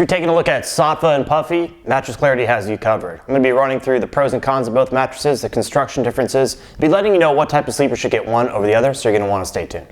you're taking a look at Saatva and Puffy, Mattress Clarity has you covered. I'm going to be running through the pros and cons of both mattresses, the construction differences, be letting you know what type of sleeper should get one over the other, so you're going to want to stay tuned.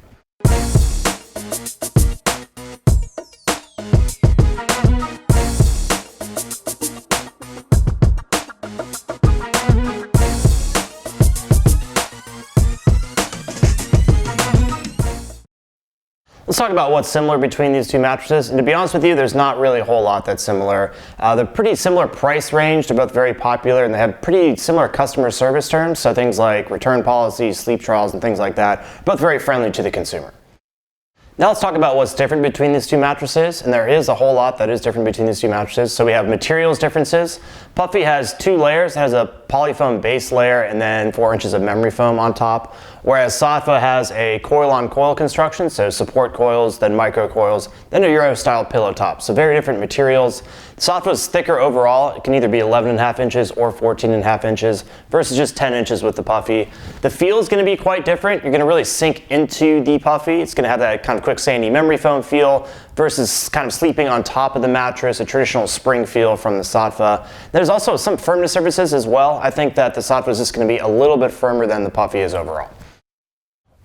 Let's talk about what's similar between these two mattresses, and to be honest with you, there's not really a whole lot that's similar. They're pretty similar price range, they're both very popular, and they have pretty similar customer service terms, so things like return policies, sleep trials, and things like that, both very friendly to the consumer. Now let's talk about what's different between these two mattresses, and there is a whole lot that is different between these two mattresses. So we have materials differences. Puffy has two layers. It has a polyfoam base layer and then 4 inches of memory foam on top, whereas Saatva has a coil-on-coil construction, so support coils, then micro coils, then a Euro-style pillow top. So very different materials. Saatva is thicker overall. It can either be 11.5 inches or 14.5 inches versus just 10 inches with the Puffy. The feel is going to be quite different. You're going to really sink into the Puffy. It's going to have that kind of quick sandy memory foam feel versus kind of sleeping on top of the mattress, a traditional spring feel from the Saatva. There's also some firmness differences as well. I think that the Saatva is just going to be a little bit firmer than the Puffy is overall.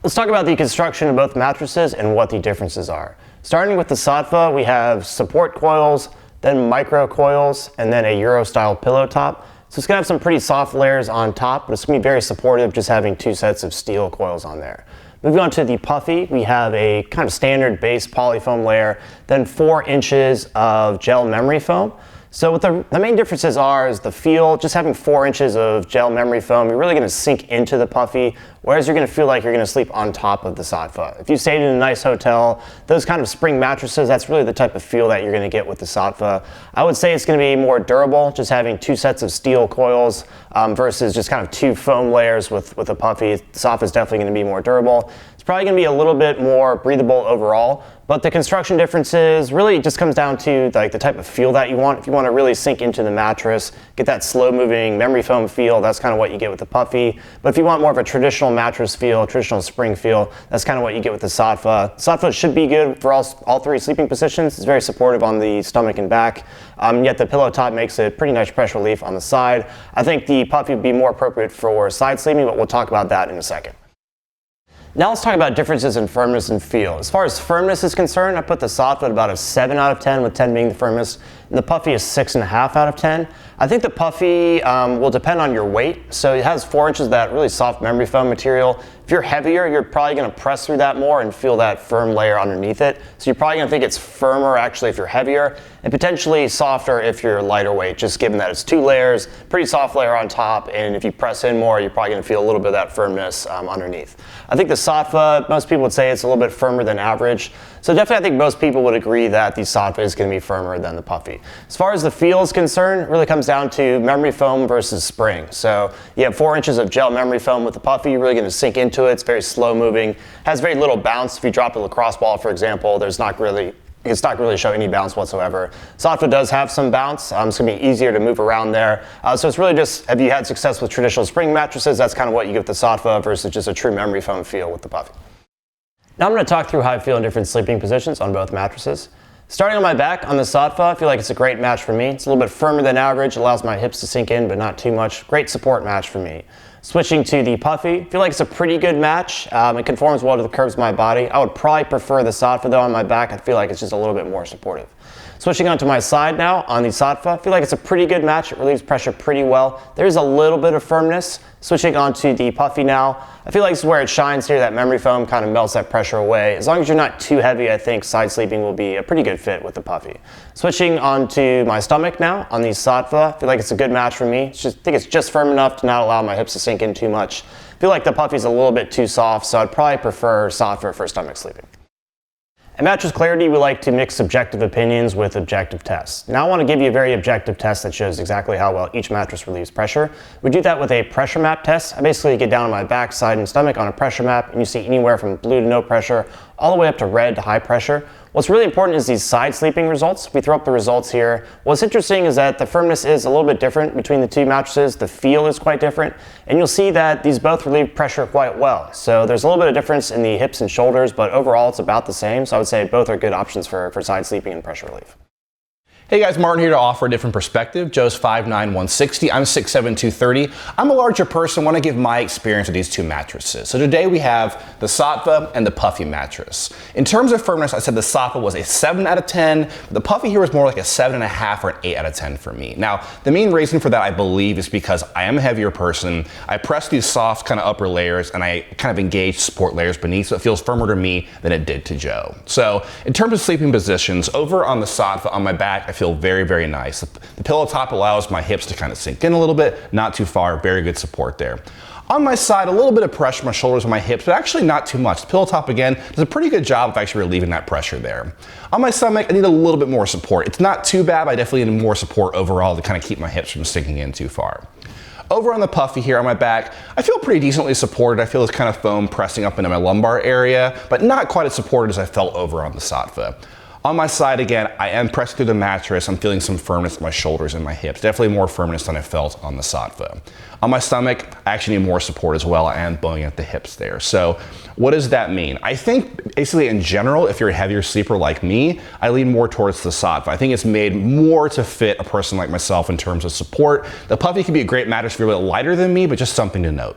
Let's talk about the construction of both mattresses and what the differences are. Starting with the Saatva, we have support coils, then micro coils, and then a Euro-style pillow top. So it's going to have some pretty soft layers on top, but it's going to be very supportive just having two sets of steel coils on there. Moving on to the Puffy, we have a kind of standard base polyfoam layer, then 4 inches of gel memory foam. So what the main differences are is the feel, just having 4 inches of gel memory foam, you're really going to sink into the Puffy, whereas you're going to feel like you're going to sleep on top of the Saatva. If you stayed in a nice hotel, those kind of spring mattresses, that's really the type of feel that you're going to get with the Saatva. I would say it's going to be more durable, just having two sets of steel coils versus just kind of two foam layers with a Puffy. The Saatva is definitely going to be more durable. It's probably going to be a little bit more breathable overall, but the construction differences really just comes down to like the type of feel that you want. If you want to really sink into the mattress, get that slow moving memory foam feel, that's kind of what you get with the Puffy. But if you want more of a traditional mattress feel, traditional spring feel, that's kind of what you get with the Saatva. Saatva should be good for all three sleeping positions. It's very supportive on the stomach and back, yet the pillow top makes a pretty nice pressure relief on the side. I think the Puffy would be more appropriate for side sleeping, but we'll talk about that in a second. Now let's talk about differences in firmness and feel. As far as firmness is concerned, I put the Saatva at about a 7 out of 10, with 10 being the firmest, and the Puffy is 6.5 out of 10. I think the Puffy will depend on your weight. So it has 4 inches of that really soft memory foam material. If you're heavier, you're probably going to press through that more and feel that firm layer underneath it. So you're probably going to think it's firmer actually if you're heavier, and potentially softer if you're lighter weight, just given that it's 2 layers, pretty soft layer on top, and if you press in more, you're probably going to feel a little bit of that firmness underneath. I think the Saatva, most people would say it's a little bit firmer than average. So definitely I think most people would agree that the Saatva is going to be firmer than the Puffy. As far as the feel is concerned, it really comes down to memory foam versus spring. So you have 4 inches of gel memory foam with the Puffy, you're really going to sink into it. It's very slow moving, has very little bounce. If you drop a lacrosse ball, for example, it's not going to show any bounce whatsoever. Saatva does have some bounce. It's going to be easier to move around there. So it's really just, have you had success with traditional spring mattresses, that's kind of what you get with the Saatva versus just a true memory foam feel with the Puffy. Now I'm going to talk through how I feel in different sleeping positions on both mattresses. Starting on my back, on the Saatva, I feel like it's a great match for me. It's a little bit firmer than average, allows my hips to sink in, but not too much. Great support match for me. Switching to the Puffy, I feel like it's a pretty good match. It conforms well to the curves of my body. I would probably prefer the Saatva though on my back. I feel like it's just a little bit more supportive. Switching onto my side now, on the Saatva, I feel like it's a pretty good match. It relieves pressure pretty well. There's a little bit of firmness. Switching onto the Puffy now, I feel like this is where it shines here. That memory foam kind of melts that pressure away. As long as you're not too heavy, I think side sleeping will be a pretty good fit with the Puffy. Switching onto my stomach now, on the Saatva, I feel like it's a good match for me. I think it's just firm enough to not allow my hips to sink in too much. I feel like the Puffy's a little bit too soft, so I'd probably prefer Saatva for stomach sleeping. At Mattress Clarity, we like to mix subjective opinions with objective tests. Now I want to give you a very objective test that shows exactly how well each mattress relieves pressure. We do that with a pressure map test. I basically get down on my back, side, and stomach on a pressure map, and you see anywhere from blue to no pressure, all the way up to red to high pressure. What's really important is these side sleeping results. We throw up the results here. What's interesting is that the firmness is a little bit different between the two mattresses. The feel is quite different, and you'll see that these both relieve pressure quite well. So there's a little bit of difference in the hips and shoulders, but overall it's about the same. So I would say both are good options for side sleeping and pressure relief. Hey guys, Martin here to offer a different perspective. Joe's 5'9", 160. I'm 6'7", 230. I'm a larger person, want to give my experience with these two mattresses. So today we have the Saatva and the Puffy mattress. In terms of firmness, I said the Saatva was a 7 out of 10. The Puffy here was more like a 7.5 or an 8 out of 10 for me. Now, the main reason for that, I believe, is because I am a heavier person. I press these soft kind of upper layers and I kind of engage support layers beneath, so it feels firmer to me than it did to Joe. So in terms of sleeping positions, over on the Saatva on my back, I feel very, very nice. The pillow top allows my hips to kind of sink in a little bit, not too far, very good support there. On my side, a little bit of pressure on my shoulders and my hips, but actually not too much. The pillow top, again, does a pretty good job of actually relieving that pressure there. On my stomach, I need a little bit more support. It's not too bad, but I definitely need more support overall to kind of keep my hips from sinking in too far. Over on the Puffy here on my back, I feel pretty decently supported. I feel this kind of foam pressing up into my lumbar area, but not quite as supported as I felt over on the Saatva. On my side, again, I am pressing through the mattress. I'm feeling some firmness in my shoulders and my hips. Definitely more firmness than I felt on the Saatva. On my stomach, I actually need more support as well. I am bowing at the hips there. So what does that mean? I think basically in general, if you're a heavier sleeper like me, I lean more towards the Saatva. I think it's made more to fit a person like myself in terms of support. The Puffy can be a great mattress if you're a little lighter than me, but just something to note.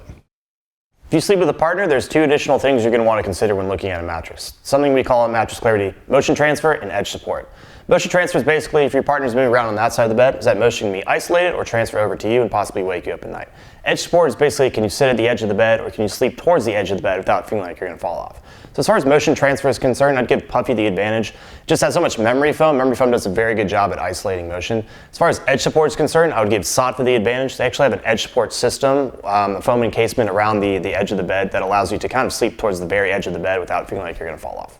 If you sleep with a partner, there's two additional things you're going to want to consider when looking at a mattress. Something we call in mattress clarity, motion transfer and edge support. Motion transfer is basically if your partner's moving around on that side of the bed, is that motion going to be isolated or transfer over to you and possibly wake you up at night? Edge support is basically can you sit at the edge of the bed or can you sleep towards the edge of the bed without feeling like you're going to fall off? So as far as motion transfer is concerned, I'd give Puffy the advantage. It just has so much memory foam. Memory foam does a very good job at isolating motion. As far as edge support is concerned, I would give Saatva the advantage. They actually have an edge support system, a foam encasement around the edge of the bed that allows you to kind of sleep towards the very edge of the bed without feeling like you're going to fall off.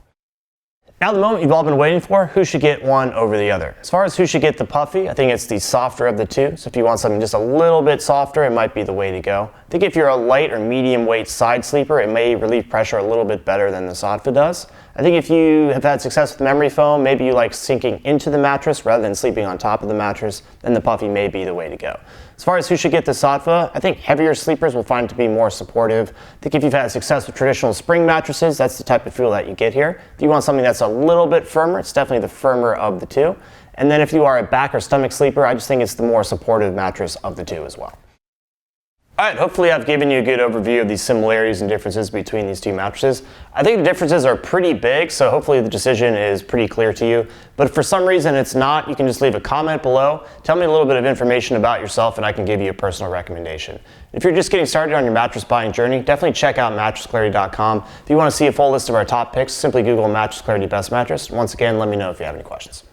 Now the moment you've all been waiting for, who should get one over the other? As far as who should get the Puffy, I think it's the softer of the two. So if you want something just a little bit softer, it might be the way to go. I think if you're a light or medium weight side sleeper, it may relieve pressure a little bit better than the Saatva does. I think if you have had success with memory foam, maybe you like sinking into the mattress rather than sleeping on top of the mattress, then the Puffy may be the way to go. As far as who should get the Saatva, I think heavier sleepers will find it to be more supportive. I think if you've had success with traditional spring mattresses, that's the type of feel that you get here. If you want something that's a little bit firmer, it's definitely the firmer of the two. And then if you are a back or stomach sleeper, I just think it's the more supportive mattress of the two as well. All right, hopefully I've given you a good overview of the similarities and differences between these two mattresses. I think the differences are pretty big, so hopefully the decision is pretty clear to you. But if for some reason it's not, you can just leave a comment below. Tell me a little bit of information about yourself and I can give you a personal recommendation. If you're just getting started on your mattress buying journey, definitely check out mattressclarity.com. If you want to see a full list of our top picks, simply Google Mattress Clarity Best Mattress. Once again, let me know if you have any questions.